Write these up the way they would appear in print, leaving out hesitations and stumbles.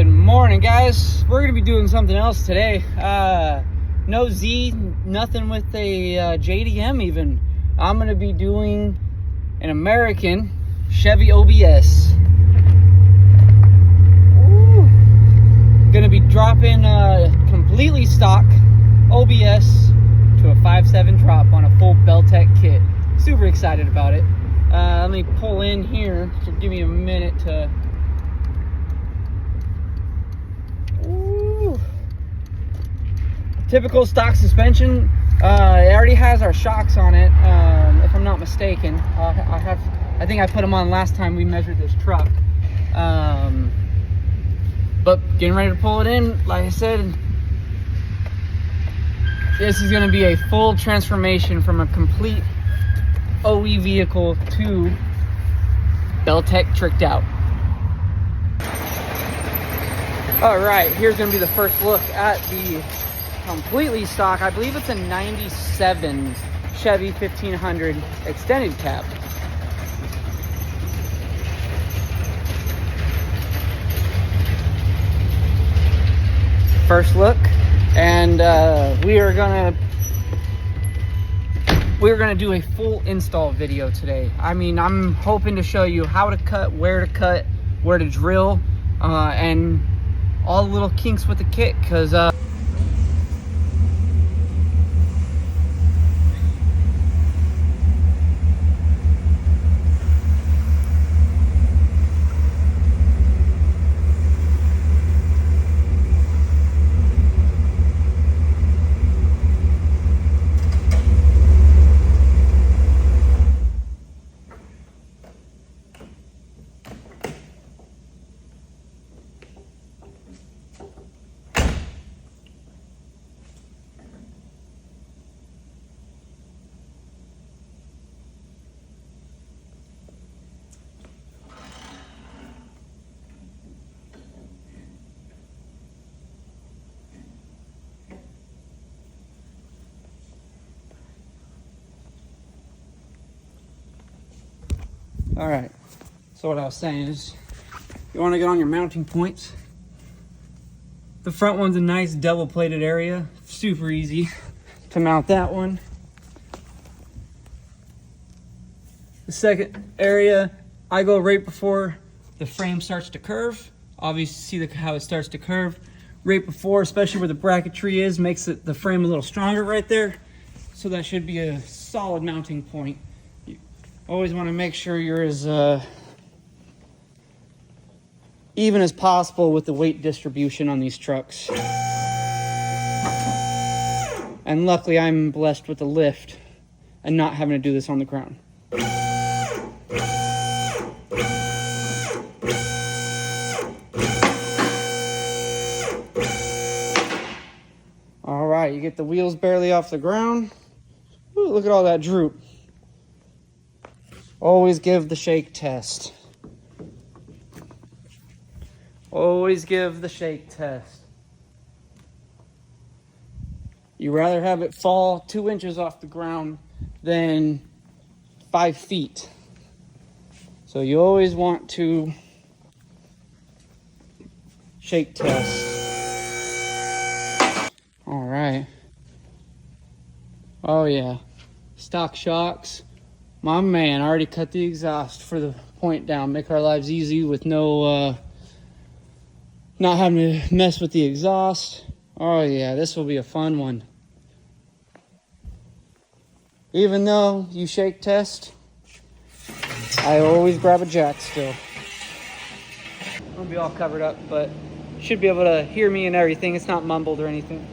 Good morning, guys. We're gonna be doing something else today. No Z, nothing with a JDM even. I'm gonna be doing an American Chevy OBS. Ooh. Gonna be dropping completely stock OBS to a 5.7 drop on a full BellTech kit. Super excited about it. Let me pull in here, so give me a minute to... Ooh. Typical stock suspension. It already has our shocks on it, if I'm not mistaken. I think I put them on last time we measured this truck. But getting ready to pull it in, like I said, this is going to be a full transformation from a complete OE vehicle to BellTech tricked out. All right, here's going to be the first look at the completely stock. I believe it's a 97 Chevy 1500 extended cab. First look, and we're gonna do a full install video today. I mean, I'm hoping to show you how to cut, where to drill, and all the little kinks with the kit, because all right, so what I was saying is, you want to get on your mounting points. The front one's a nice double plated area, super easy to mount that one. The second area, I go right before the frame starts to curve. Obviously see how it starts to curve right before, especially where the bracketry is, makes the frame a little stronger right there. So that should be a solid mounting point. Always want to make sure you're as even as possible with the weight distribution on these trucks. And luckily I'm blessed with the lift and not having to do this on the ground. All right, you get the wheels barely off the ground. Ooh, look at all that droop. Always give the shake test. Always give the shake test. You rather have it fall 2 inches off the ground than 5 feet. So you always want to shake test. All right. Oh yeah, stock shocks. My man, I already cut the exhaust for the point down. Make our lives easy with no, not having to mess with the exhaust. Oh yeah, this will be a fun one. Even though you shake test, I always grab a jack still. I'll be all covered up, but should be able to hear me and everything. It's not mumbled or anything.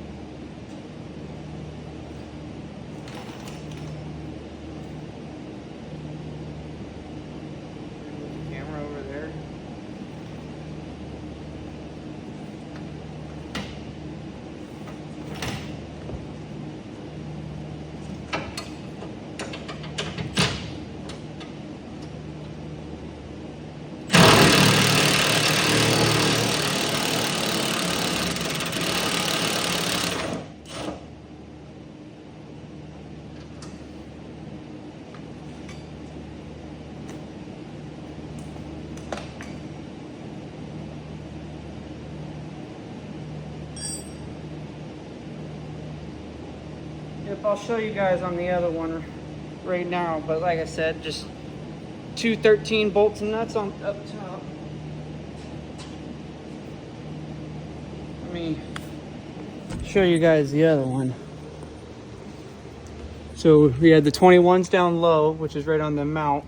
Yep, I'll show you guys on the other one right now, but like I said, just two 13 bolts and nuts on up top. Let me show you guys the other one. So we had the 21s down low, which is right on the mount,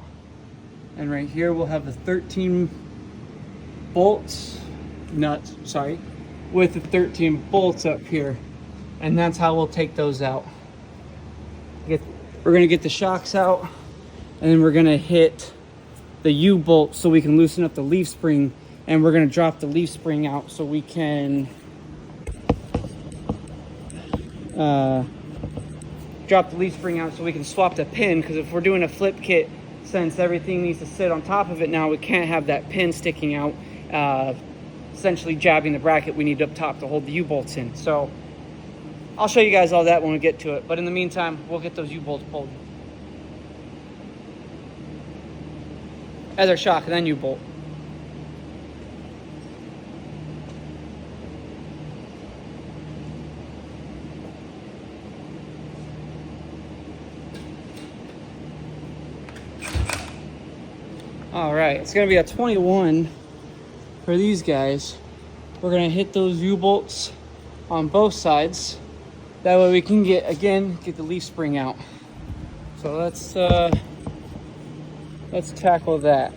and right here we'll have the 13 nuts, with the 13 bolts up here, and that's how we'll take those out. We're gonna get the shocks out, and then we're gonna hit the U-bolt so we can loosen up the leaf spring, and we're gonna drop the leaf spring out so we can swap the pin, because if we're doing a flip kit, since everything needs to sit on top of it now, we can't have that pin sticking out, essentially jabbing the bracket we need up top to hold the U-bolts in. So I'll show you guys all that when we get to it, but in the meantime, we'll get those U-bolts pulled. Other shock and then U-bolt. All right, it's gonna be a 21 for these guys. We're gonna hit those U-bolts on both sides. That way we can get the leaf spring out. So let's tackle that.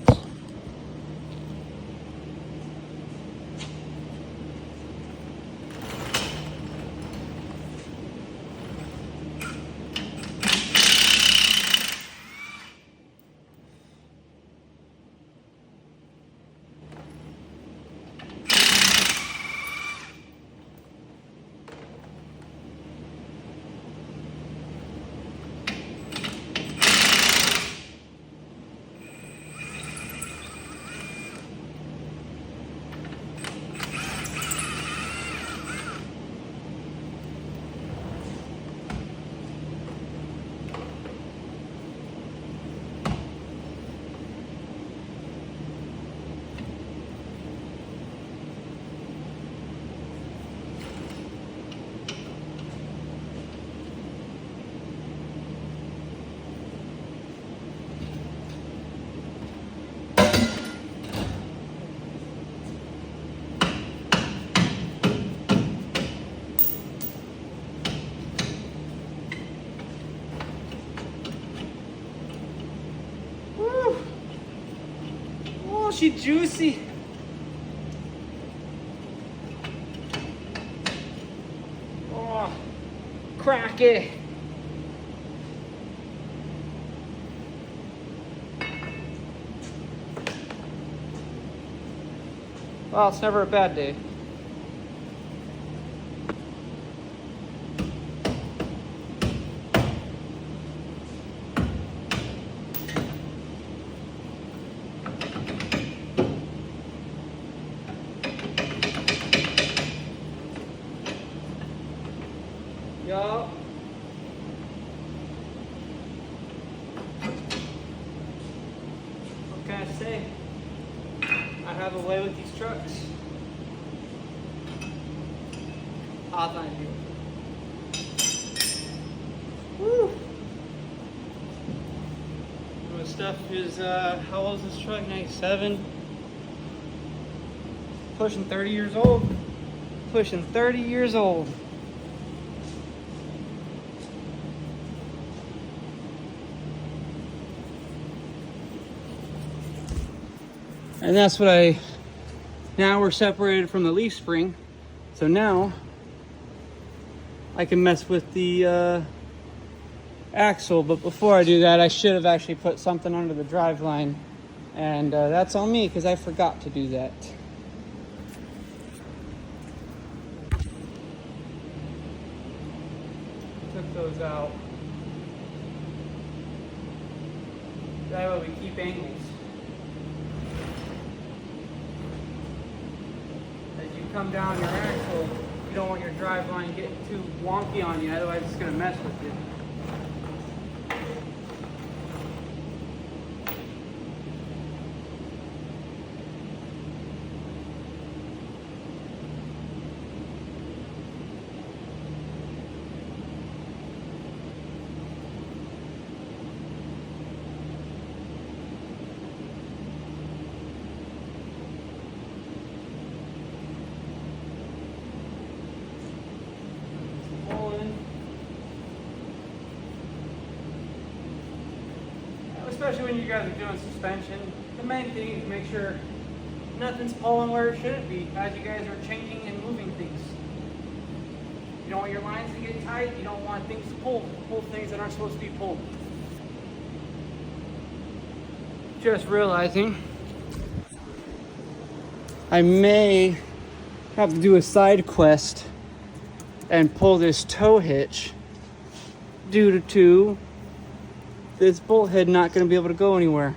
She juicy. Oh, crack it. Well, it's never a bad day. Yup. What can I say? I have a way with these trucks. I'll find you. Woo! My stuff is, how old is this truck? 97? Pushing 30 years old. Pushing 30 years old. And that's what now we're separated from the leaf spring. So now I can mess with the axle, but before I do that, I should have actually put something under the driveline. And that's on me because I forgot to do that. Took those out. That way we keep angles. Come down your axle, you don't want your drive line getting too wonky on you, otherwise it's going to mess with you. especially when you guys are doing suspension. The main thing is make sure nothing's pulling where it shouldn't be as you guys are changing and moving things. You don't want your lines to get tight. You don't want things to pull things that aren't supposed to be pulled. Just realizing I may have to do a side quest and pull this tow hitch due to this bolt head not going to be able to go anywhere.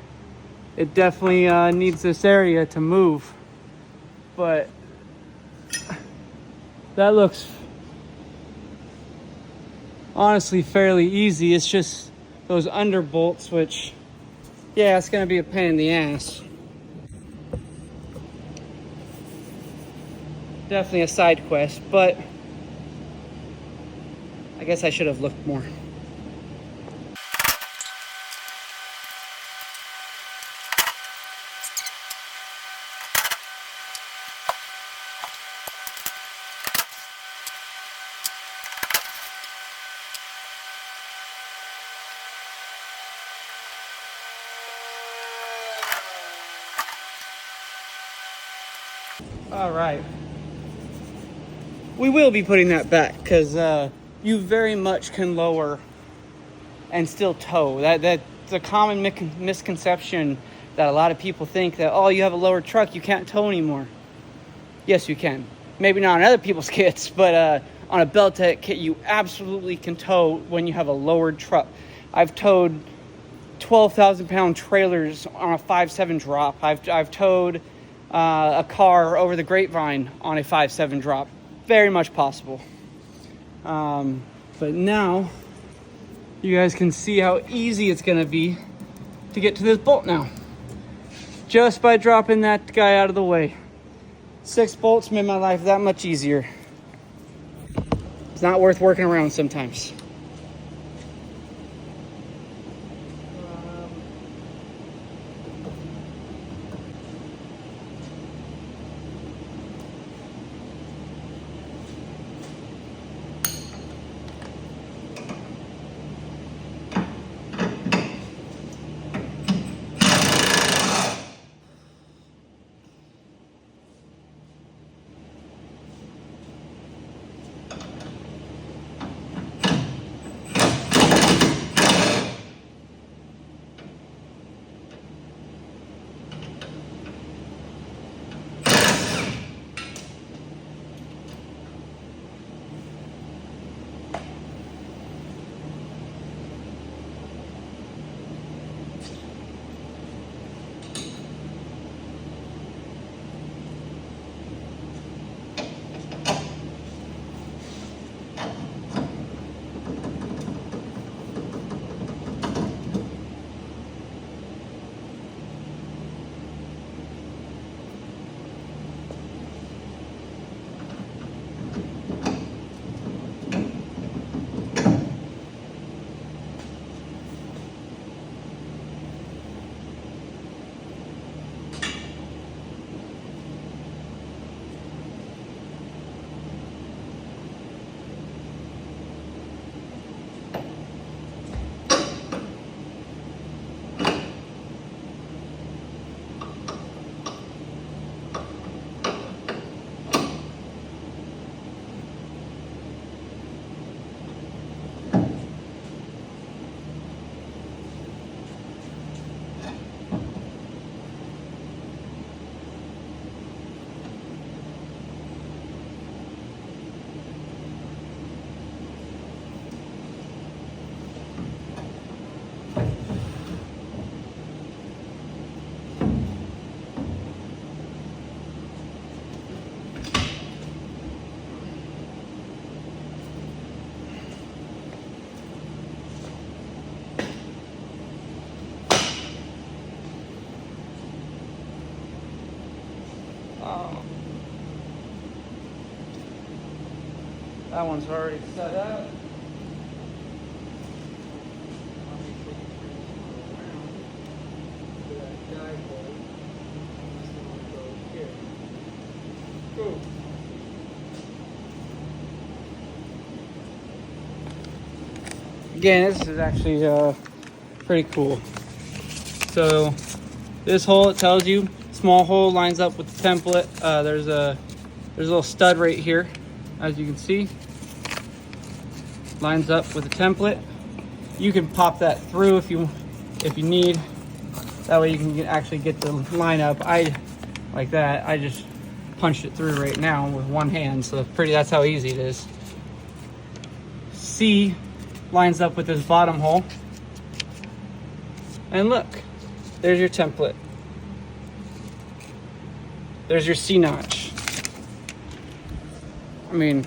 It definitely needs this area to move, but that looks honestly fairly easy. It's just those under bolts, which, yeah, it's going to be a pain in the ass. Definitely a side quest, but I guess I should have looked more. All right. We will be putting that back because you very much can lower and still tow. That's a common misconception that a lot of people think that, oh, you have a lower truck, you can't tow anymore. Yes, you can. Maybe not on other people's kits, but on a BellTech kit, you absolutely can tow when you have a lowered truck. I've towed 12,000-pound trailers on a 5.7 drop. I've towed a car over the grapevine on a 5.7 drop. Very much possible. But now you guys can see how easy it's gonna be to get to this bolt now, just by dropping that guy out of the way. 6 bolts made my life that much easier. It's not worth working around sometimes. That one's already set up. Cool. Again, this is actually pretty cool. So this hole, it tells you, small hole lines up with the template. There's a little stud right here, as you can see. Lines up with the template. You can pop that through if you need. That way you can actually get the line up. Like that. I just punched it through right now with one hand, so that's how easy it is. C lines up with this bottom hole. And look, there's your template. There's your C notch. I mean,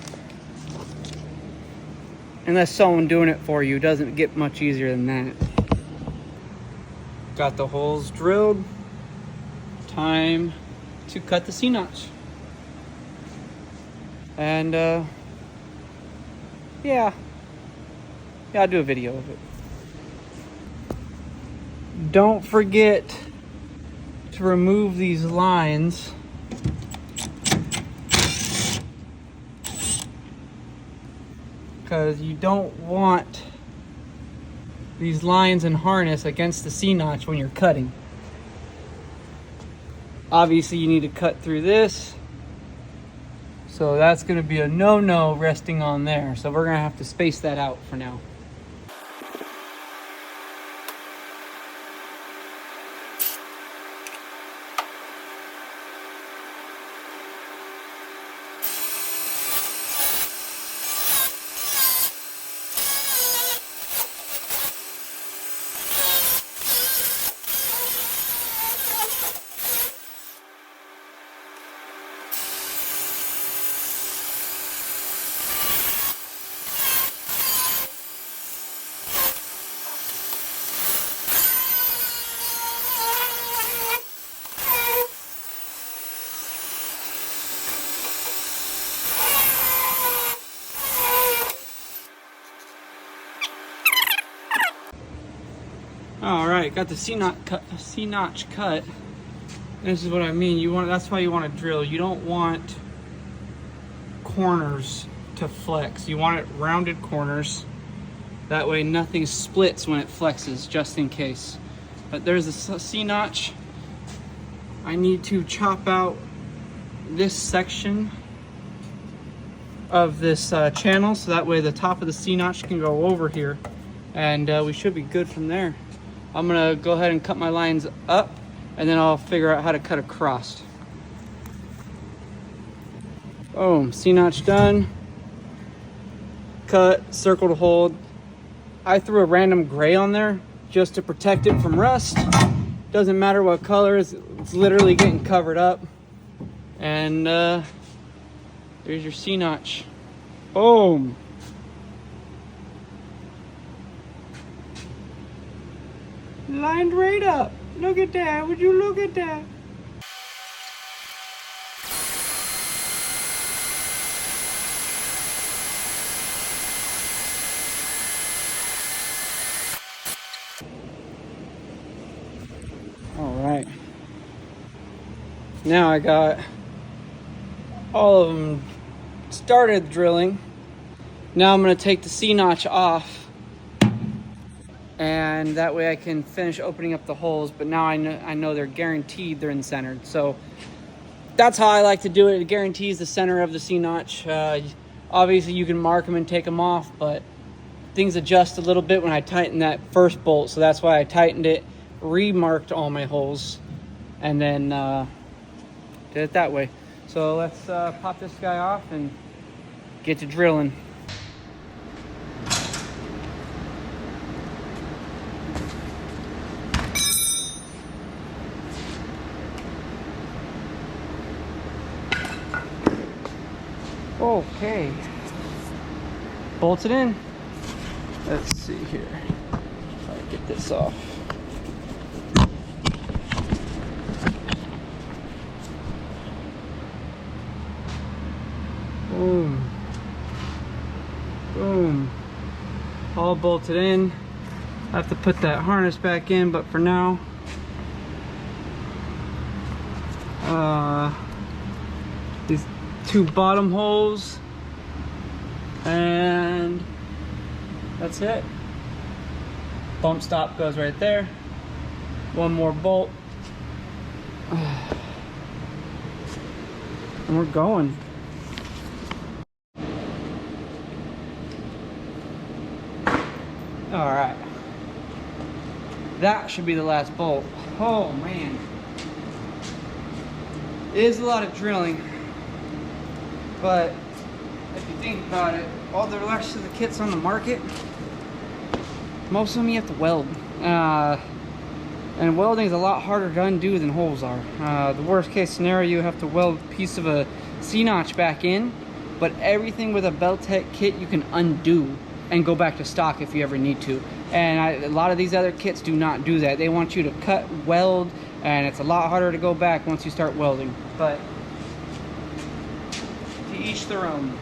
unless someone doing it for you, it doesn't get much easier than that. Got the holes drilled. Time to cut the C notch. And yeah, I'll do a video of it. Don't forget to remove these lines. Because you don't want these lines and harness against the C notch when you're cutting. Obviously you need to cut through this. So that's going to be a no-no resting on there. So we're going to have to space that out for now. All right, got the C notch cut. This is what I mean. That's why you want to drill. You don't want corners to flex. You want it rounded corners. That way nothing splits when it flexes, just in case. But there's a C notch. I need to chop out this section of this channel, so that way the top of the C notch can go over here, and we should be good from there. I'm gonna go ahead and cut my lines up, and then I'll figure out how to cut across. Boom, C notch done. Cut, circle to hold. I threw a random gray on there just to protect it from rust. Doesn't matter what color, it's literally getting covered up. And there's your C notch. Boom. Lined right up. Look at that. Would you look at that? All right. Now I got all of them started drilling. Now I'm going to take the C notch off, and that way I can finish opening up the holes. But now I know they're guaranteed they're in centered. So that's how I like to do it. It guarantees the center of the C notch. Obviously you can mark them and take them off, but things adjust a little bit when I tighten that first bolt. So that's why I tightened it, remarked all my holes, and then did it that way. So let's pop this guy off and get to drilling. Okay, bolts it in. Let's see here. Try to get this off. Boom. Boom. All bolted in. I have to put that harness back in, but for now, these two bottom holes, and that's it. Bump stop goes right there. One more bolt. And we're going. All right. That should be the last bolt. Oh man. It is a lot of drilling, but if you think about it, all the rest of the kits on the market, most of them you have to weld. And welding is a lot harder to undo than holes are. The worst case scenario, you have to weld a piece of a C-notch back in, but everything with a BellTech kit you can undo and go back to stock if you ever need to. And a lot of these other kits do not do that. They want you to cut, weld, and it's a lot harder to go back once you start welding. But to each their own.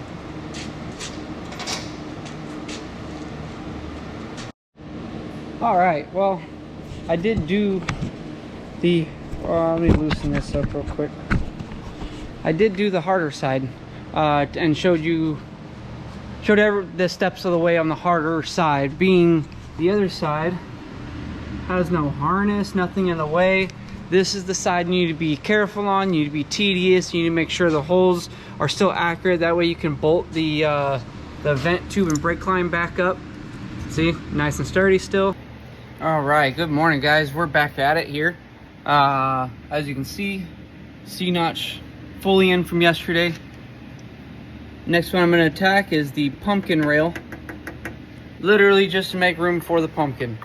All right, well, I did do the, let me loosen this up real quick. I did do the harder side and showed the steps of the way on the harder side, being the other side has no harness, nothing in the way. This is the side you need to be careful on, you need to be tedious, you need to make sure the holes are still accurate. That way you can bolt the vent tube and brake line back up. See, nice and sturdy still. All right, good morning guys, we're back at it here. As you can see, C-notch fully in from yesterday. Next one I'm going to attack is the pumpkin rail, literally just to make room for the pumpkin.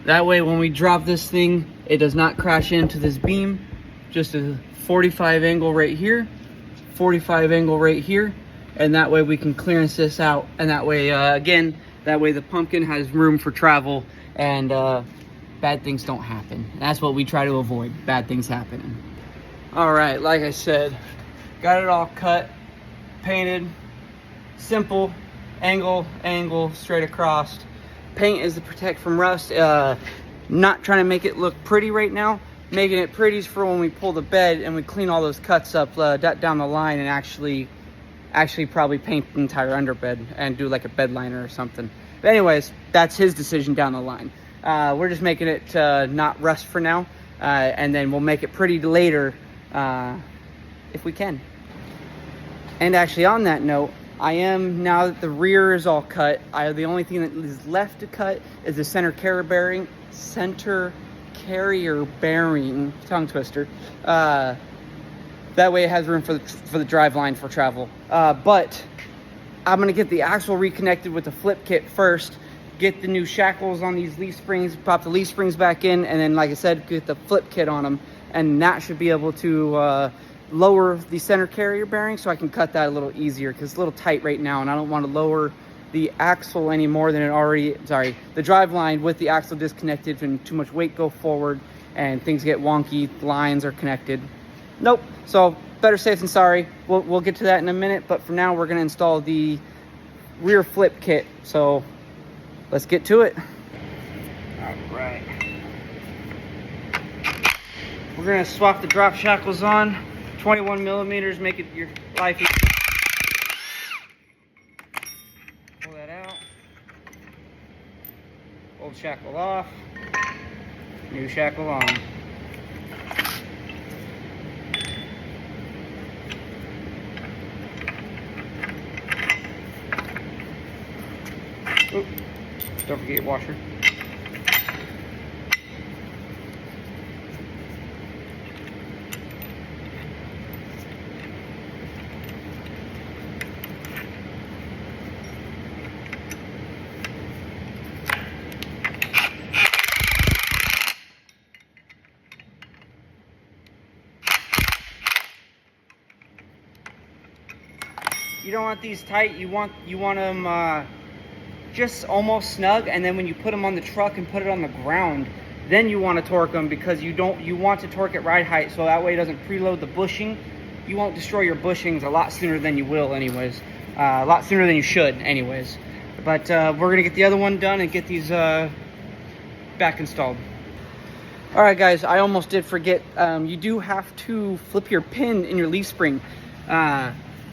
That way when we drop this thing, it does not crash into this beam. Just a 45 angle right here, 45 angle right here, and that way we can clearance this out, and that way again, that way the pumpkin has room for travel and bad things don't happen. That's what we try to avoid, bad things happening. All right, like I said, got it all cut, painted, simple, angle, straight across. Paint is to protect from rust. Not trying to make it look pretty right now, making it pretty is for when we pull the bed and we clean all those cuts up down the line and actually probably paint the entire underbed and do like a bed liner or something. But anyways, that's his decision down the line. We're just making it not rust for now, and then we'll make it pretty later if we can. And actually on that note, now that the rear is all cut, the only thing that is left to cut is the center carrier bearing, tongue twister. That way it has room for the drive line for travel. But I'm gonna get the axle reconnected with the flip kit first, get the new shackles on these leaf springs, pop the leaf springs back in, and then like I said, get the flip kit on them, and that should be able to lower the center carrier bearing so I can cut that a little easier, because it's a little tight right now and I don't want to lower the axle any more than the drive line with the axle disconnected and too much weight go forward and things get wonky, lines are connected. Nope, so better safe than sorry. We'll get to that in a minute, but for now we're going to install the rear flip kit, so let's get to it. All right, we're going to swap the drop shackles on. 21 millimeters, make it your life easy. Pull that out. Old shackle off. New shackle on. Oop. Don't forget your washer. You don't want these tight, you want them just almost snug, and then when you put them on the truck and put it on the ground, then you want to torque them, because you want to torque at ride height, so that way it doesn't preload the bushing. You won't destroy your bushings a lot sooner than you will anyways. A lot sooner than you should anyways. But we're gonna get the other one done and get these back installed. All right guys, I almost did forget, you do have to flip your pin in your leaf spring.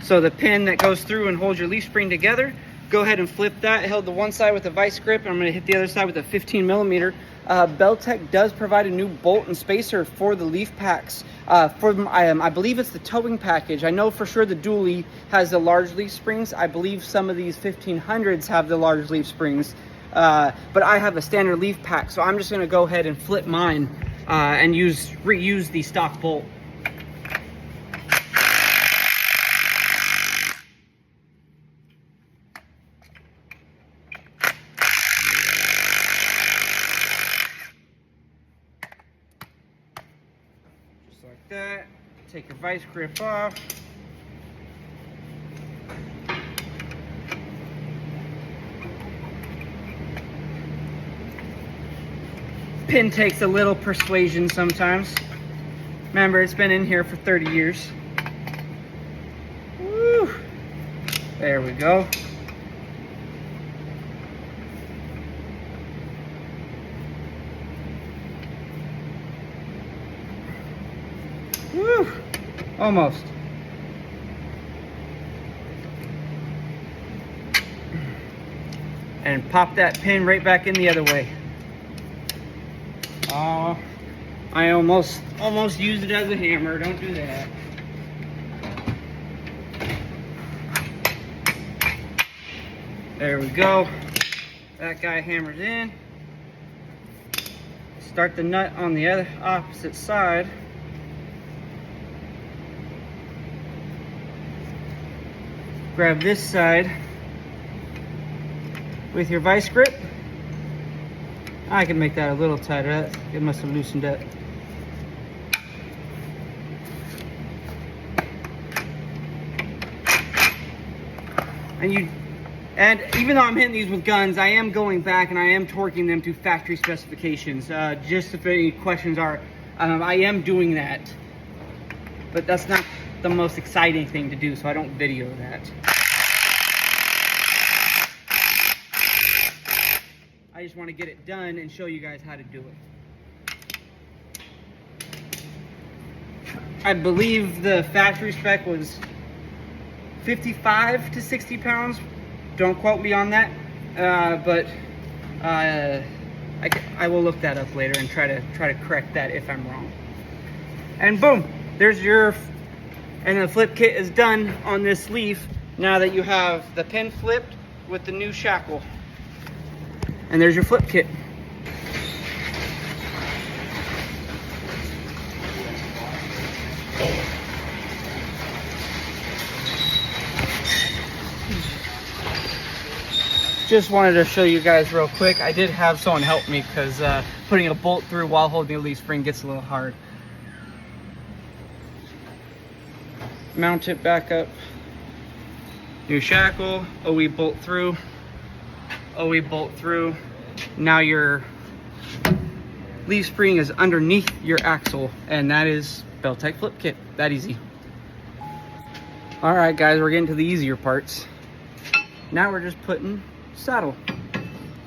So the pin that goes through and holds your leaf spring together, go ahead and flip that. I held the one side with a vice grip, and I'm gonna hit the other side with a 15 millimeter. BellTech does provide a new bolt and spacer for the leaf packs. I believe it's the towing package. I know for sure the dually has the large leaf springs. I believe some of these 1500s have the large leaf springs, but I have a standard leaf pack, so I'm just gonna go ahead and flip mine and reuse the stock bolt. Like that. Take your vice grip off. Pin takes a little persuasion sometimes. Remember, it's been in here for 30 years. Woo! There we go. Woo! Almost. And pop that pin right back in the other way. Oh, I almost used it as a hammer. Don't do that. There we go. That guy hammers in. Start the nut on the other opposite side. Grab this side with your vice grip. I can make that a little tighter. It must have loosened up. And even though I'm hitting these with guns, I am going back and I am torquing them to factory specifications. Just if any questions are, I am doing that. But that's not the most exciting thing to do, so I don't video that. I just want to get it done and show you guys how to do it. I believe the factory spec was 55 to 60 pounds. Don't quote me on that, but I will look that up later and try to correct that if I'm wrong. And boom, there's your, and the flip kit is done on this leaf now that you have the pin flipped with the new shackle. And there's your flip kit. Just wanted to show you guys real quick. I did have someone help me because putting a bolt through while holding a leaf spring gets a little hard. Mount it back up. New shackle, OE bolt through. OE bolt through. Now your leaf spring is underneath your axle, and that is BellTech flip kit. That easy. All right, guys, we're getting to the easier parts. Now we're just putting saddle.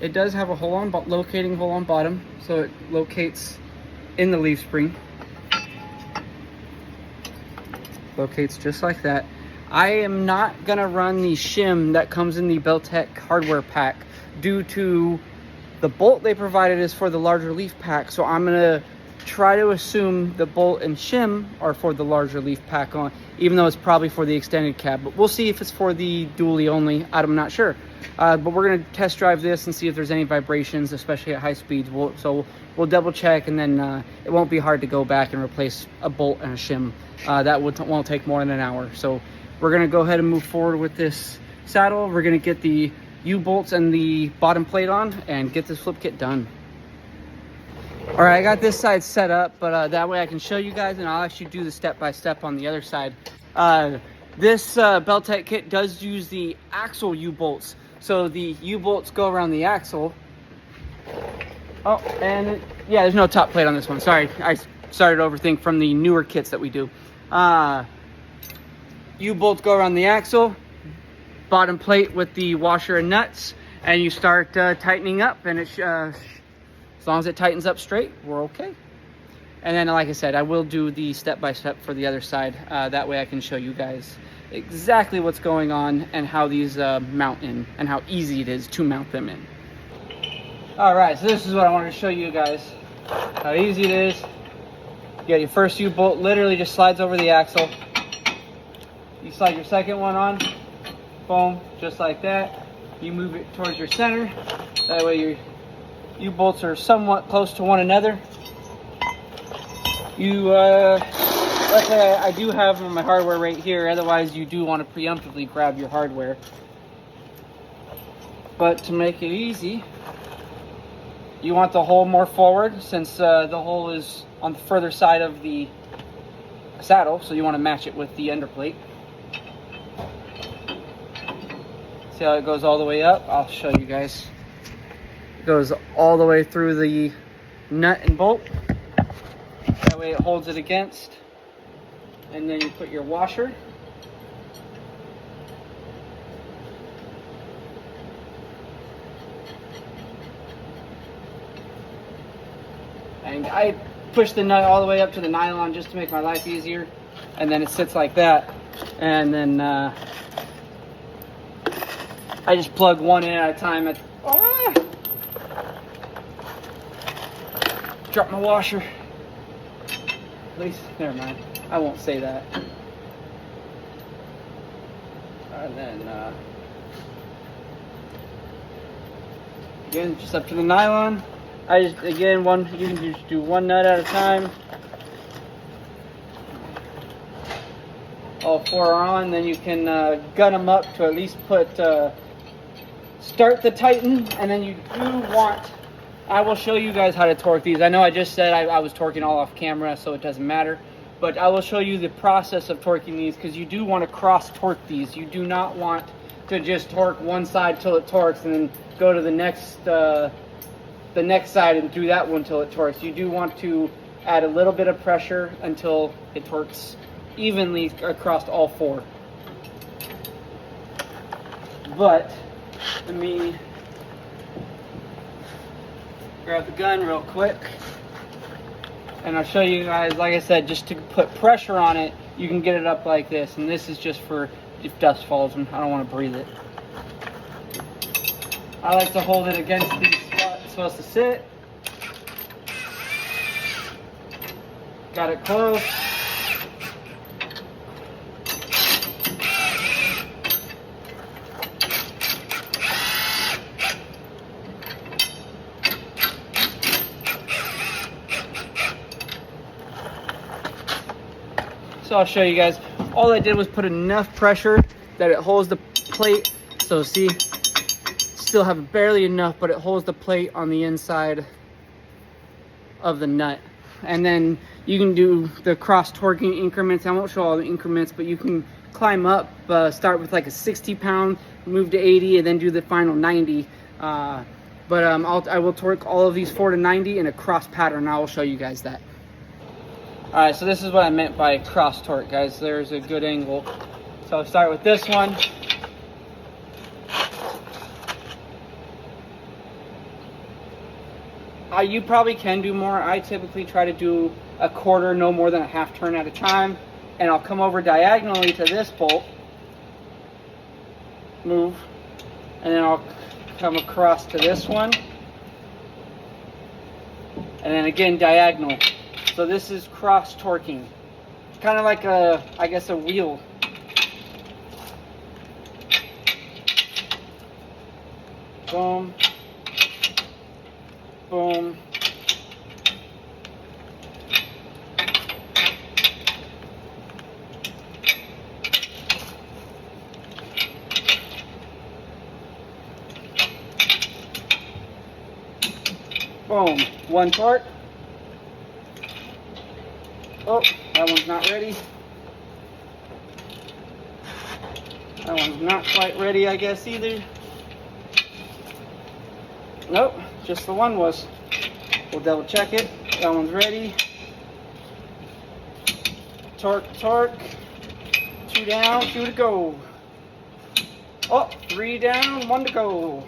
It does have a hole on locating hole on bottom, so it locates in the leaf spring. Locates just like that. I am not gonna run the shim that comes in the BellTech hardware pack due to the bolt they provided is for the larger leaf pack, so I'm gonna try to assume the bolt and shim are for the larger leaf pack on, even though it's probably for the extended cab. But we'll see if it's for the dually only. I'm not sure. But we're gonna test drive this and see if there's any vibrations, especially at high speeds. So we'll double check, and then it won't be hard to go back and replace a bolt and a shim. That won't take more than an hour. So we're gonna go ahead and move forward with this saddle. We're gonna get the U-bolts and the bottom plate on and get this flip kit done. All right, I got this side set up, but that way I can show you guys, and I'll actually do the step-by-step on the other side. This BellTech kit does use the axle U-bolts. So the U-bolts go around the axle. Oh, and yeah, there's no top plate on this one. Sorry, I started to overthink from the newer kits that we do. U-bolts go around the axle, bottom plate with the washer and nuts, and you start tightening up, and it as long as it tightens up straight, we're okay. And then, like I said, I will do the step-by-step for the other side. That way I can show you guys exactly what's going on and how these mount in and how easy it is to mount them in. All right, so this is what I wanted to show you guys. How easy it is. You got your first U-bolt, literally just slides over the axle. You slide your second one on, boom, just like that. You move it towards your center. That way your U-bolts are somewhat close to one another. Luckily I do have my hardware right here, otherwise you do want to preemptively grab your hardware. But to make it easy, you want the hole more forward, since the hole is on the further side of the saddle, so you want to match it with the underplate. See how it goes all the way up? I'll show you guys. It goes all the way through the nut and bolt. That way it holds it against. And then you put your washer. And I push the nut all the way up to the nylon just to make my life easier. And then it sits like that. And then I just plug one in at a time. Drop my washer. At least, never mind. I won't say that. And then, again, just up to the nylon. You can just do one nut at a time. All four are on, then you can gun them up to at least put, start the Titan, and then you do want, I will show you guys how to torque these. I know I just said I was torquing all off camera, so it doesn't matter. But I will show you the process of torquing these, because you do want to cross torque these. You do not want to just torque one side till it torques and then go to the next side and do that one till it torques. You do want to add a little bit of pressure until it torques evenly across all four. But let me grab the gun real quick, and I'll show you guys, like I said, just to put pressure on it, you can get it up like this. And this is just for if dust falls and I don't want to breathe it. I like to hold it against the spot it's supposed to sit. Got it close. So I'll show you guys. All I did was put enough pressure that it holds the plate. So see, still have barely enough, but it holds the plate on the inside of the nut. And then you can do the cross torquing increments. I won't show all the increments, but you can climb up, start with like a 60 pound, move to 80, and then do the final 90. I will torque all of these 4 to 90 in a cross pattern. I will show you guys that. Alright, so this is what I meant by cross torque, guys. There's a good angle. So I'll start with this one. You probably can do more. I typically try to do a quarter, no more than a half turn at a time. And I'll come over diagonally to this bolt, move, and then I'll come across to this one, and then again diagonal. So this is cross torquing, kind of like I guess a wheel. Boom, boom. Boom, one torque. Oh, that one's not ready. That one's not quite ready, I guess, either. Nope, just the one was. We'll double check it. That one's ready. Torque, torque. 2 down, 2 to go. Oh, 3 down, 1 to go.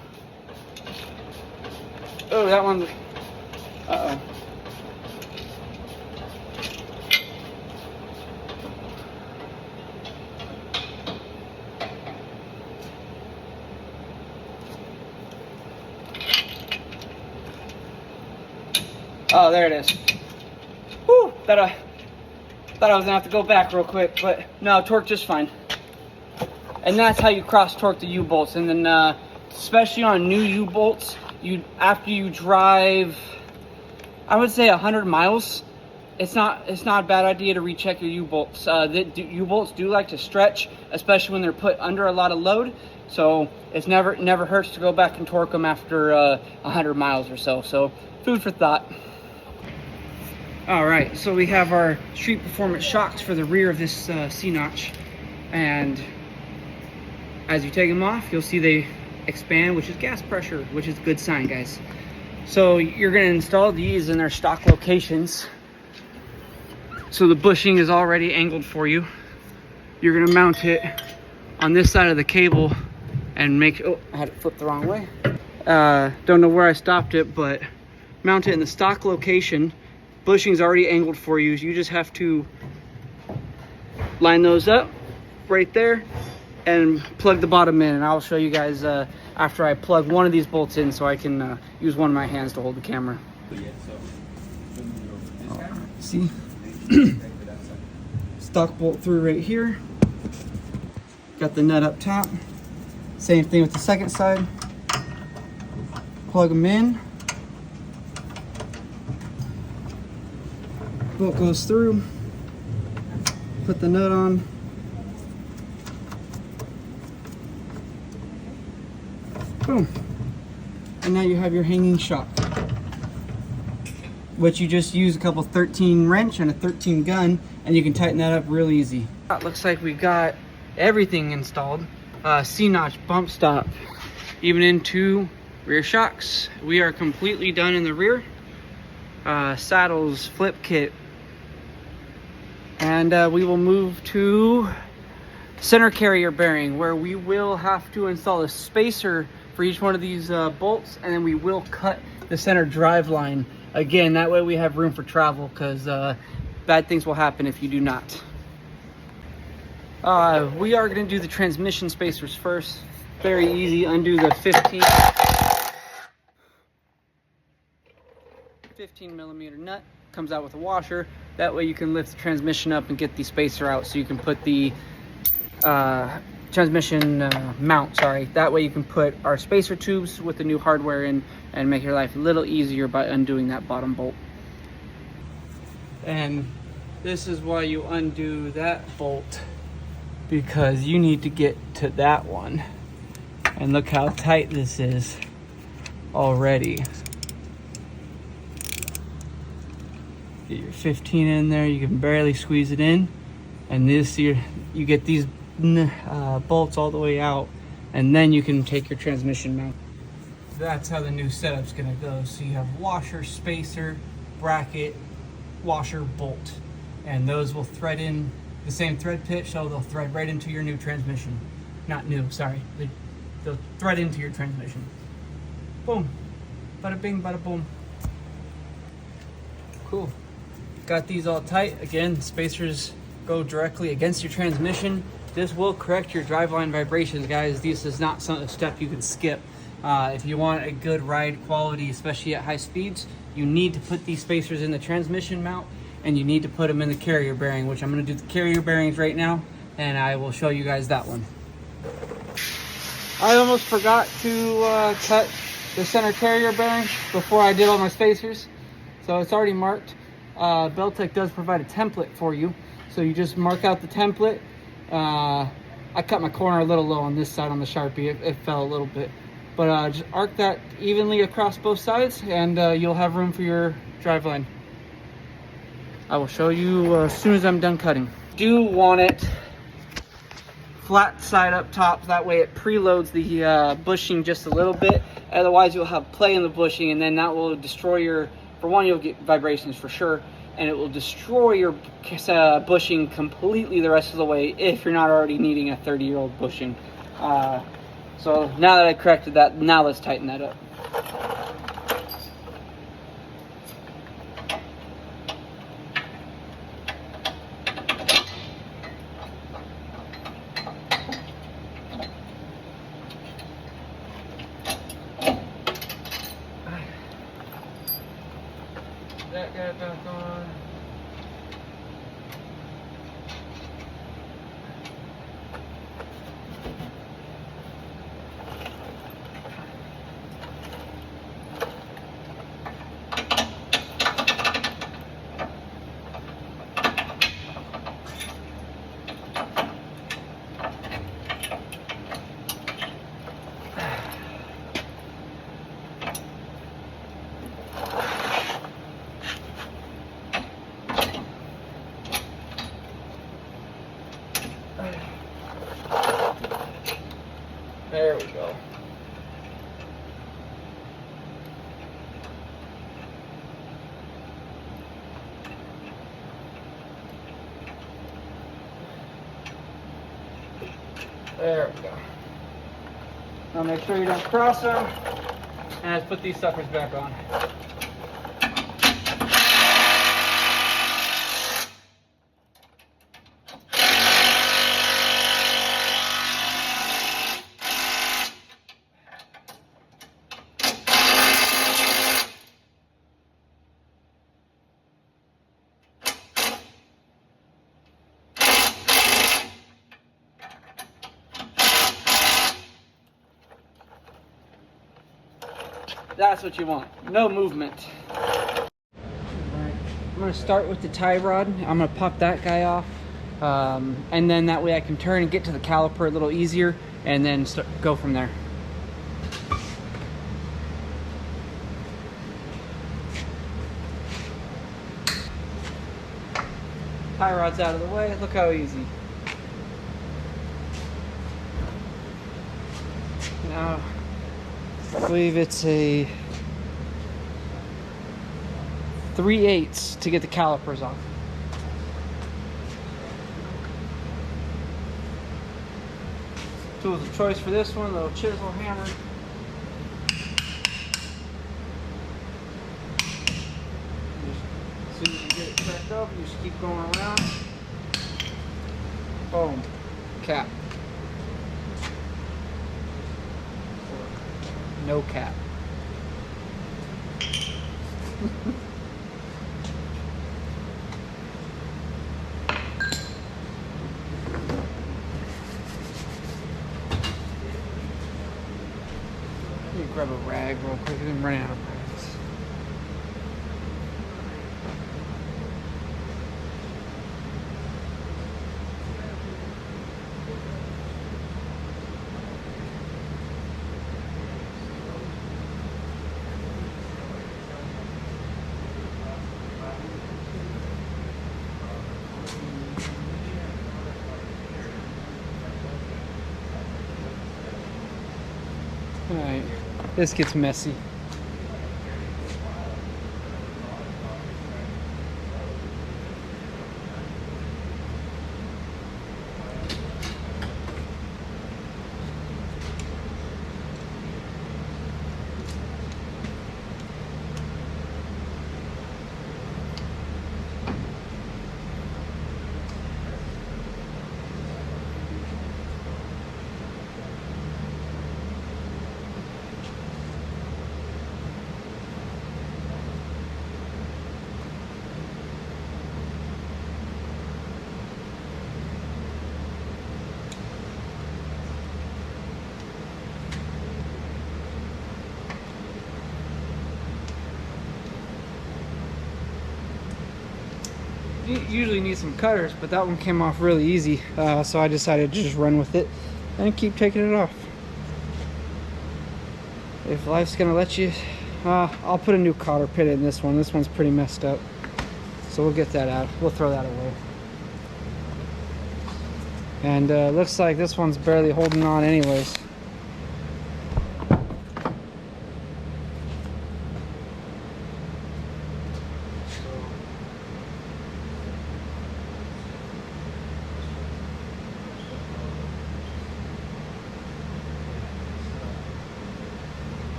Oh, that one. Uh-oh. Oh, there it is. Whew, thought I was gonna have to go back real quick, but no, torque just fine. And that's how you cross torque the U-bolts. And then especially on new U-bolts, after you drive, I would say 100 miles, it's not a bad idea to recheck your U-bolts. U-bolts do like to stretch, especially when they're put under a lot of load. So it never hurts to go back and torque them after 100 miles or so. So food for thought. All right, so we have our Street Performance shocks for the rear of this C-notch, and as you take them off, you'll see they expand, which is gas pressure, which is a good sign, guys. So you're going to install these in their stock locations. So the bushing is already angled for you. You're going to mount it on this side of the cable and oh, I had it flipped the wrong way. Don't know where I stopped it, but mount it in the stock location. Bushing's already angled for you. You just have to line those up right there and plug the bottom in. And I'll show you guys after I plug one of these bolts in, so I can use one of my hands to hold the camera. See? Stock bolt through right here. Got the nut up top. Same thing with the second side. Plug them in. Bolt goes through. Put the nut on. Boom. And now you have your hanging shock, which you just use a couple 13 wrench and a 13 gun, and you can tighten that up real easy. It looks like we got everything installed. C-notch, bump stop, even into rear shocks. We are completely done in the rear. Saddles, flip kit, and we will move to center carrier bearing, where we will have to install a spacer for each one of these bolts, and then we will cut the center drive line. Again, that way we have room for travel, because bad things will happen if you do not. We are going to do the transmission spacers first. Very easy. Undo the 15 millimeter nut. Comes out with a washer. That way you can lift the transmission up and get the spacer out, so you can put the transmission mount, sorry. That way you can put our spacer tubes with the new hardware in and make your life a little easier by undoing that bottom bolt. And this is why you undo that bolt, because you need to get to that one. And look how tight this is already. Get your 15 in there, you can barely squeeze it in. And this, you get these bolts all the way out, and then you can take your transmission mount. That's how the new setup's gonna go. So you have washer, spacer, bracket, washer, bolt. And those will thread in the same thread pitch, so they'll thread right into your new transmission. Not new, sorry. They'll thread into your transmission. Boom. Bada bing, bada boom. Cool. Got these all tight. Again, spacers go directly against your transmission. This will correct your driveline vibrations, guys. This is not a step you can skip. If you want a good ride quality, especially at high speeds, you need to put these spacers in the transmission mount, and you need to put them in the carrier bearing, which I'm going to do the carrier bearings right now, and I will show you guys that one. I almost forgot to cut the center carrier bearing before I did all my spacers, so it's already marked. BellTech does provide a template for you, so you just mark out the template. I cut my corner a little low on this side on the Sharpie. It fell a little bit, but just arc that evenly across both sides, and you'll have room for your driveline. I will show you as soon as I'm done cutting. Do want it flat side up top, that way it preloads the bushing just a little bit. Otherwise you'll have play in the bushing, and then that will destroy your, for one, you'll get vibrations for sure, and it will destroy your bushing completely the rest of the way if you're not already needing a 30-year-old bushing. So now that I corrected that, now let's tighten that up. There we go. There we go. Now make sure you don't cross them. And let's put these suckers back on. That's what you want. No movement. Right. I'm going to start with the tie rod. I'm going to pop that guy off. And then that way I can turn and get to the caliper a little easier and then go from there. Tie rod's out of the way. Look how easy. Now, I believe it's a 3/8 to get the calipers off. Tools of choice for this one, little chisel hammer. As soon as you get it checked up, you just keep going around. Boom. Cap. No cap. Let me grab a rag real quick. I'm running out of rags. Alright, this gets messy. You usually need some cutters, but that one came off really easy, so I decided to just run with it and keep taking it off. If life's gonna let you, I'll put a new cotter pit in this one. This one's pretty messed up, so we'll get that out. We'll throw that away. And looks like this one's barely holding on anyways.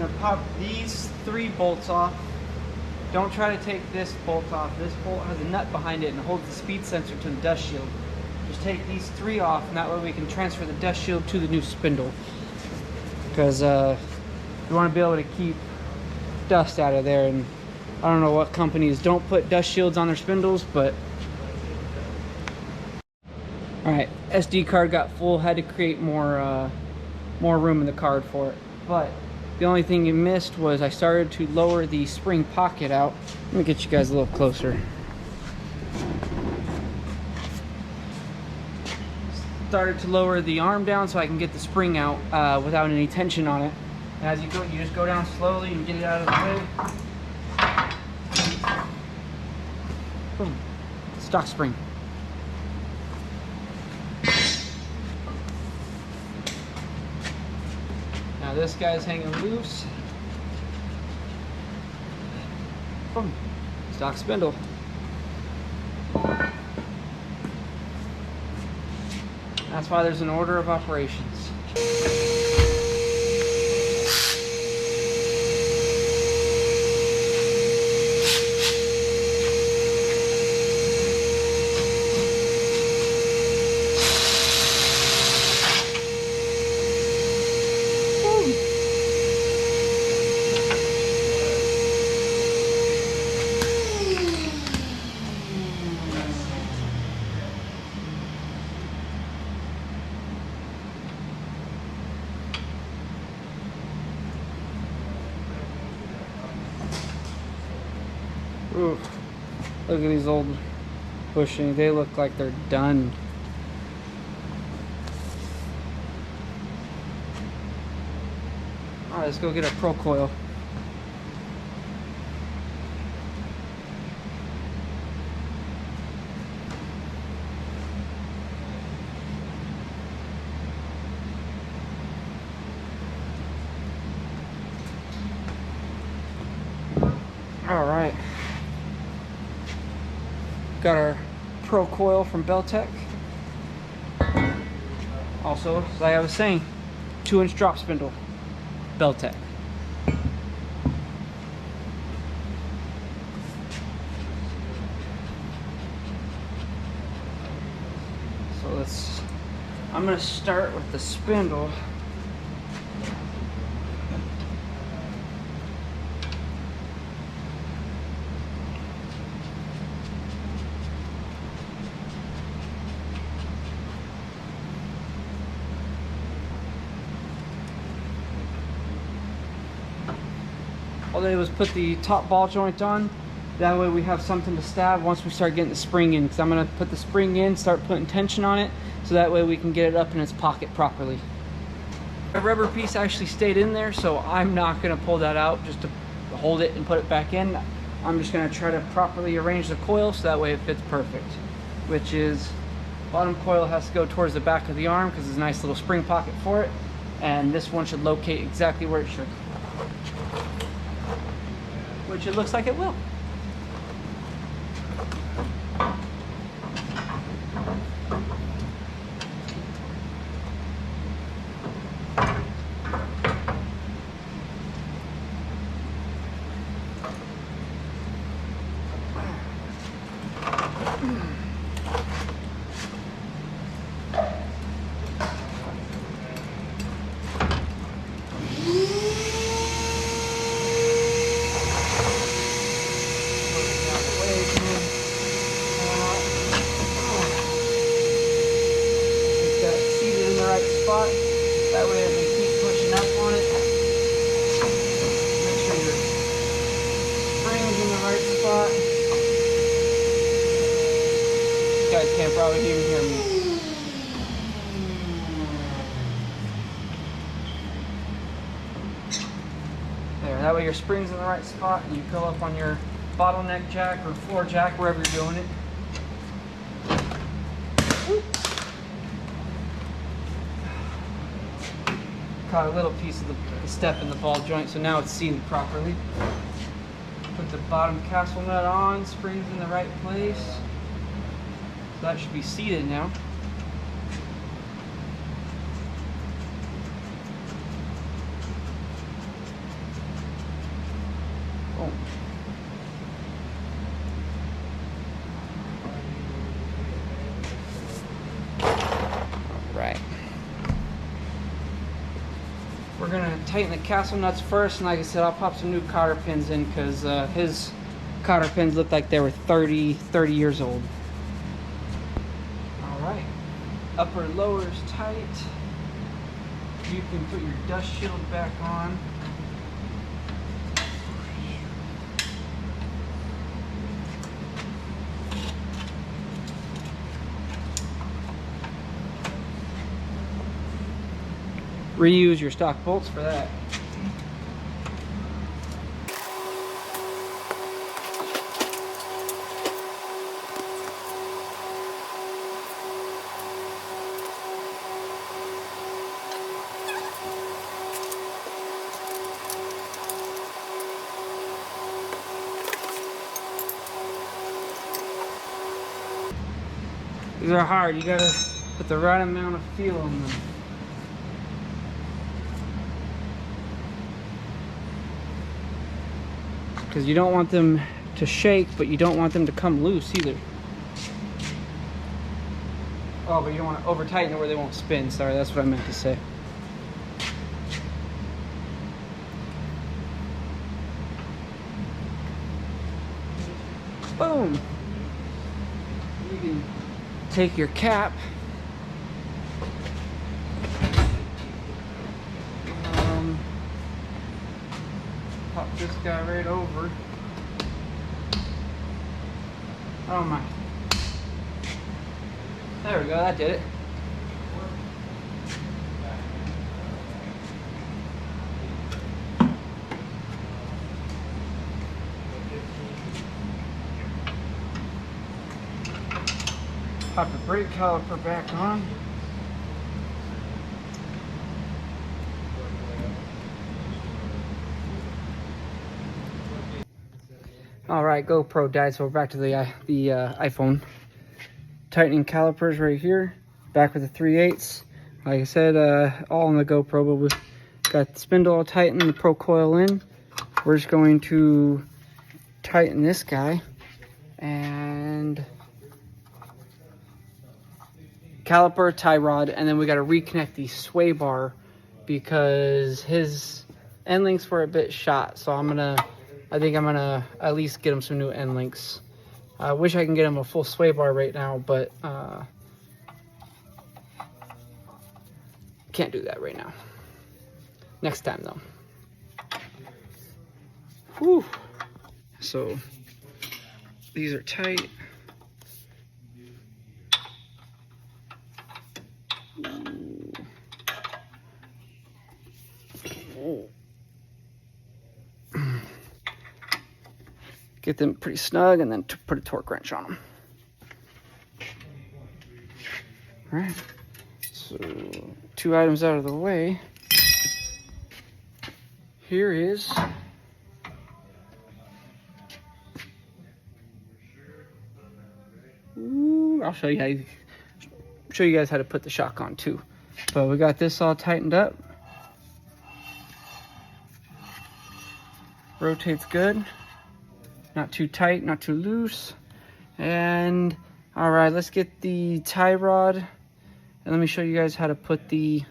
going to pop these 3 bolts off. Don't try to take this bolt off. This bolt has a nut behind it and holds the speed sensor to the dust shield. Just take these 3 off, and that way we can transfer the dust shield to the new spindle. Because you want to be able to keep dust out of there. And I don't know what companies don't put dust shields on their spindles, but all right, SD card got full. Had to create more room in the card for it. But the only thing you missed was I started to lower the spring pocket out. Let me get you guys a little closer. Started to lower the arm down so I can get the spring out without any tension on it. And as you go, you just go down slowly and get it out of the way. Boom. Stock spring. Now this guy's hanging loose. Boom. Stock spindle. That's why there's an order of operations. Ooh, look at these old bushings. They look like they're done. Alright, let's go get a pro coil. Alright. Got our Pro coil from BellTech. Also, like I was saying, 2-inch drop spindle, BellTech. So I'm gonna start with the spindle. All I did was put the top ball joint on. That way we have something to stab once we start getting the spring in. Because I'm going to put the spring in, start putting tension on it, so that way we can get it up in its pocket properly. The rubber piece actually stayed in there, so I'm not going to pull that out just to hold it and put it back in. I'm just going to try to properly arrange the coil so that way it fits perfect. Which is, bottom coil has to go towards the back of the arm because there's a nice little spring pocket for it. And this one should locate exactly where it should. Which it looks like it will. That way as we keep pushing up on it, make sure your spring's in the right spot. You guys can't probably even hear me. There, that way your spring's in the right spot and you go up on your bottleneck jack or floor jack, wherever you're doing it. Whoop. Caught a little piece of the step in the ball joint, so now it's seated properly. Put the bottom castle nut on, springs in the right place. So that should be seated now. Oh. Right. We're gonna tighten the castle nuts first, and like I said, I'll pop some new cotter pins in because his cotter pins looked like they were 30 years old. All right, upper lower's tight. You can put your dust shield back on. Reuse your stock bolts for that. These are hard. You gotta put the right amount of feel on them. Because you don't want them to shake, but you don't want them to come loose either. Oh, but you don't want to over tighten it where they won't spin. Sorry, that's what I meant to say. Boom! You can take your cap, pop this guy right over. Oh my. There we go, that did it. Pop the brake caliper back on. All right, GoPro died, so we're back to the iPhone. Tightening calipers right here. Back with the 3/8. Like I said, all on the GoPro, but we've got the spindle all tightened, the pro coil in. We're just going to tighten this guy and caliper, tie rod, and then we got to reconnect the sway bar because his end links were a bit shot. So I think I'm gonna at least get him some new end links. I wish I can get him a full sway bar right now, but can't do that right now. Next time though. Whew. So these are tight. Get them pretty snug and then put a torque wrench on them. All right, so 2 items out of the way. Here is I'll show you guys how to put the shock on too. But we got this all tightened up. Rotates good. Not too tight, not too loose. And all right, let's get the tie rod. And let me show you guys how to put the,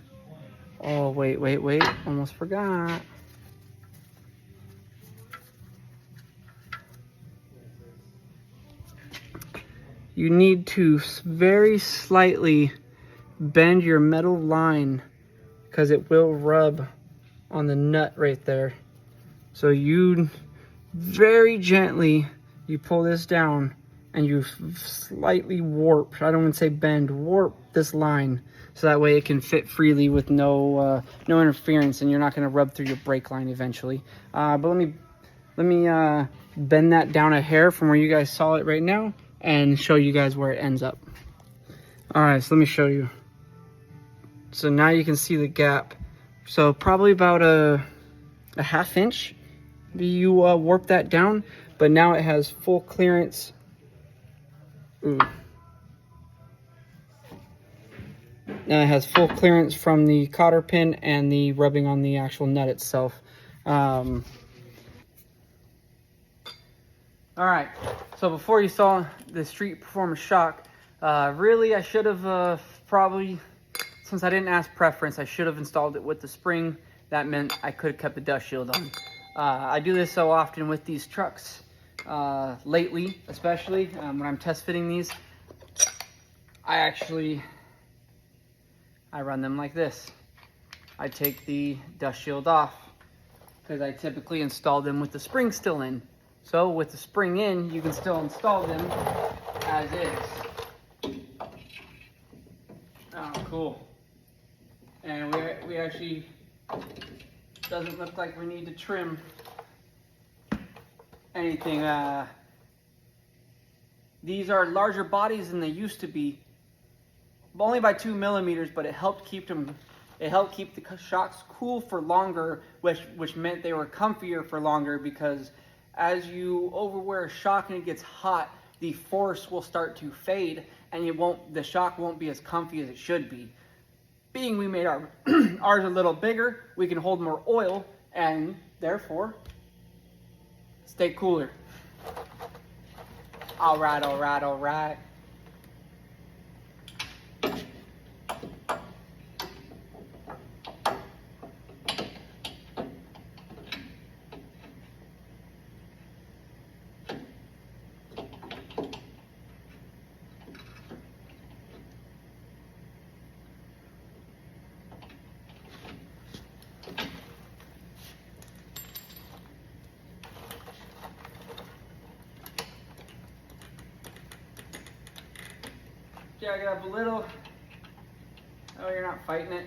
oh, wait, almost forgot. You need to very slightly bend your metal line because it will rub on the nut right there. So you very gently, you pull this down and you slightly warp, I don't want to say bend, warp this line so that way it can fit freely with no interference and you're not going to rub through your brake line eventually. But let me bend that down a hair from where you guys saw it right now and show you guys where it ends up. All right, so let me show you. So now you can see the gap. So probably about a ½ inch. You warp that down, but now it has full clearance. Ooh. Now it has full clearance from the cotter pin and the rubbing on the actual nut itself. All right, so before you saw the Street Performance shock, really I should have probably, since I didn't ask preference, I should have installed it with the spring. That meant I could have kept the dust shield on. I do this so often with these trucks, lately, especially when I'm test fitting these. I run them like this. I take the dust shield off because I typically install them with the spring still in. So with the spring in, you can still install them as is. Oh, cool. And we actually, doesn't look like we need to trim anything. These are larger bodies than they used to be, only by 2 millimeters, but it helped keep the shocks cool for longer, which meant they were comfier for longer, because as you overwear a shock and it gets hot, the force will start to fade and the shock won't be as comfy as it should be. Being we made ours a little bigger, we can hold more oil and therefore stay cooler. All right, all right, all right. Jag it up a little. Oh, you're not fighting it.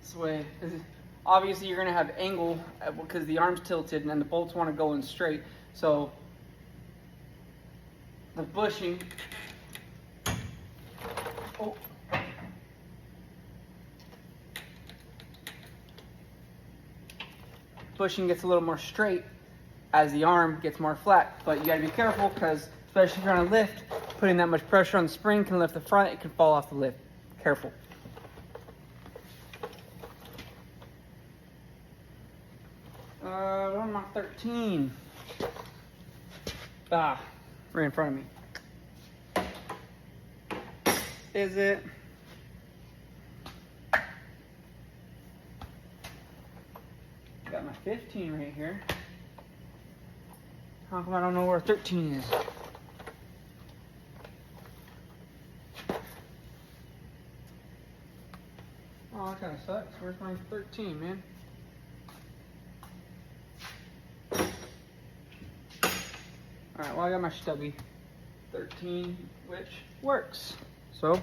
This way, obviously you're going to have angle because the arm's tilted and then the bolts want to go in straight. So the bushing, bushing gets a little more straight as the arm gets more flat, but you got to be careful because especially if you're trying to lift, putting that much pressure on the spring can lift the front, it can fall off the lift. Careful. I'm on 13. Right in front of me. Is it? Got my 15 right here. How come I don't know where 13 is? Oh, that kind of sucks. Where's my 13, man? Alright, well I got my stubby 13, which works. So,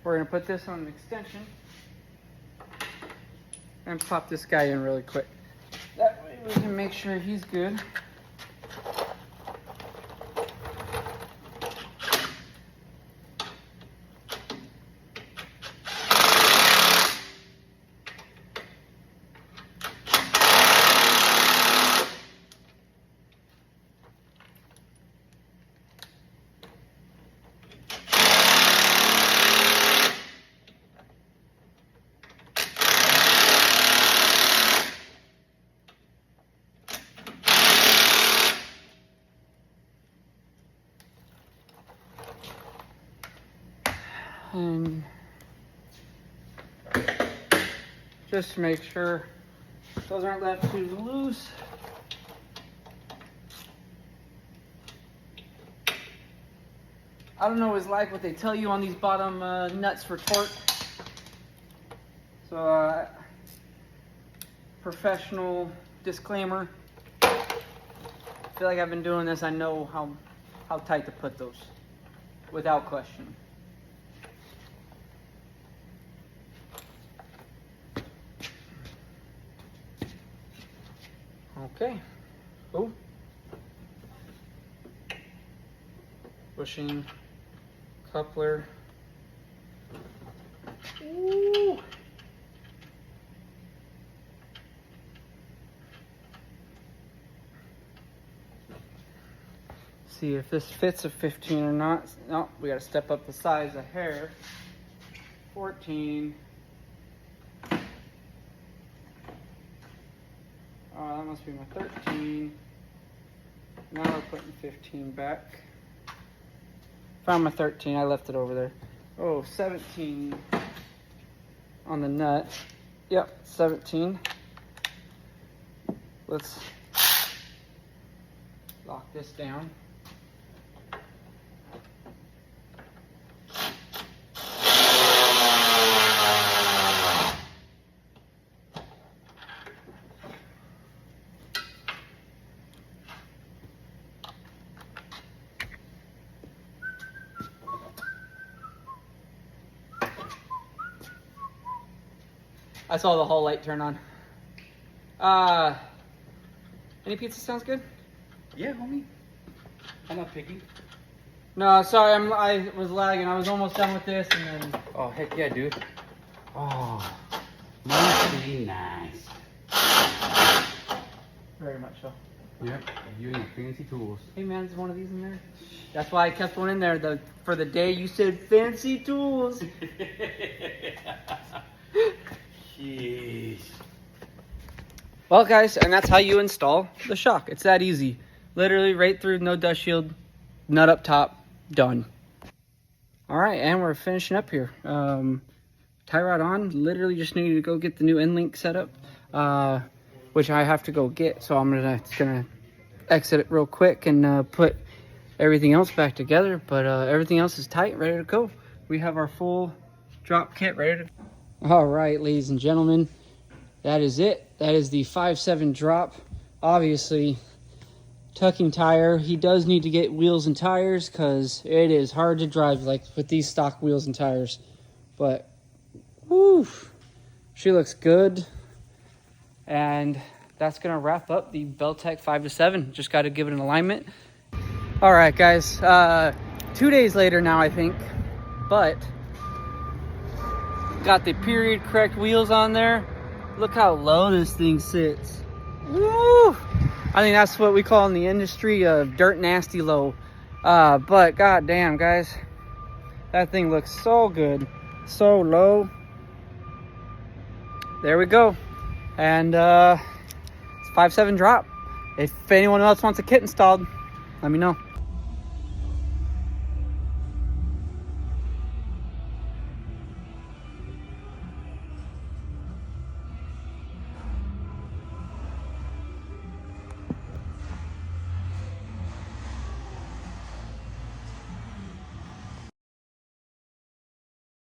we're going to put this on an extension and pop this guy in really quick. That way we can make sure he's good. And just to make sure those aren't left too loose. I don't know what they tell you on these bottom nuts for torque. So professional disclaimer. I feel like I've been doing this. I know how tight to put those without question. Okay. Oh. Bushing, coupler. Ooh. see if this fits a 15 or not. No, we got to step up the size a hair. 14. Oh, that must be my 13. Now we're putting 15 back. Found my 13. I left it over there. Oh, 17 on the nut. Yep, 17. Let's lock this down. I saw the hall light turn on. Any pizza sounds good? Yeah, homie. I'm not picky. No, sorry, I was lagging. I was almost done with this, and then. Oh, heck yeah, dude. Oh, must be nice. Very much so. Yep, you and your fancy tools. Hey man, there's one of these in there. That's why I kept one in there for the day you said fancy tools. Jeez. Well, guys, and that's how you install the shock. It's that easy. Literally right through, no dust shield, nut up top, done. All right, and we're finishing up here. Tie rod on. Literally just needed to go get the new end link set up, which I have to go get. So I'm gonna exit it real quick and put everything else back together. But everything else is tight, ready to go. We have our full drop kit ready to go. All right, ladies and gentlemen, that is it. That is the 5.7 drop. Obviously, tucking tire. He does need to get wheels and tires because it is hard to drive like with these stock wheels and tires. But, whew, she looks good. And that's going to wrap up the BellTech 5.7. Just got to give it an alignment. All right, guys. 2 days later now, I think. But got the period correct wheels on there. Look how low this thing sits. Woo! I think that's what we call in the industry dirt nasty low. But goddamn, guys, that thing looks so good, so low. There we go, and it's 5.7 drop. If anyone else wants a kit installed, let me know.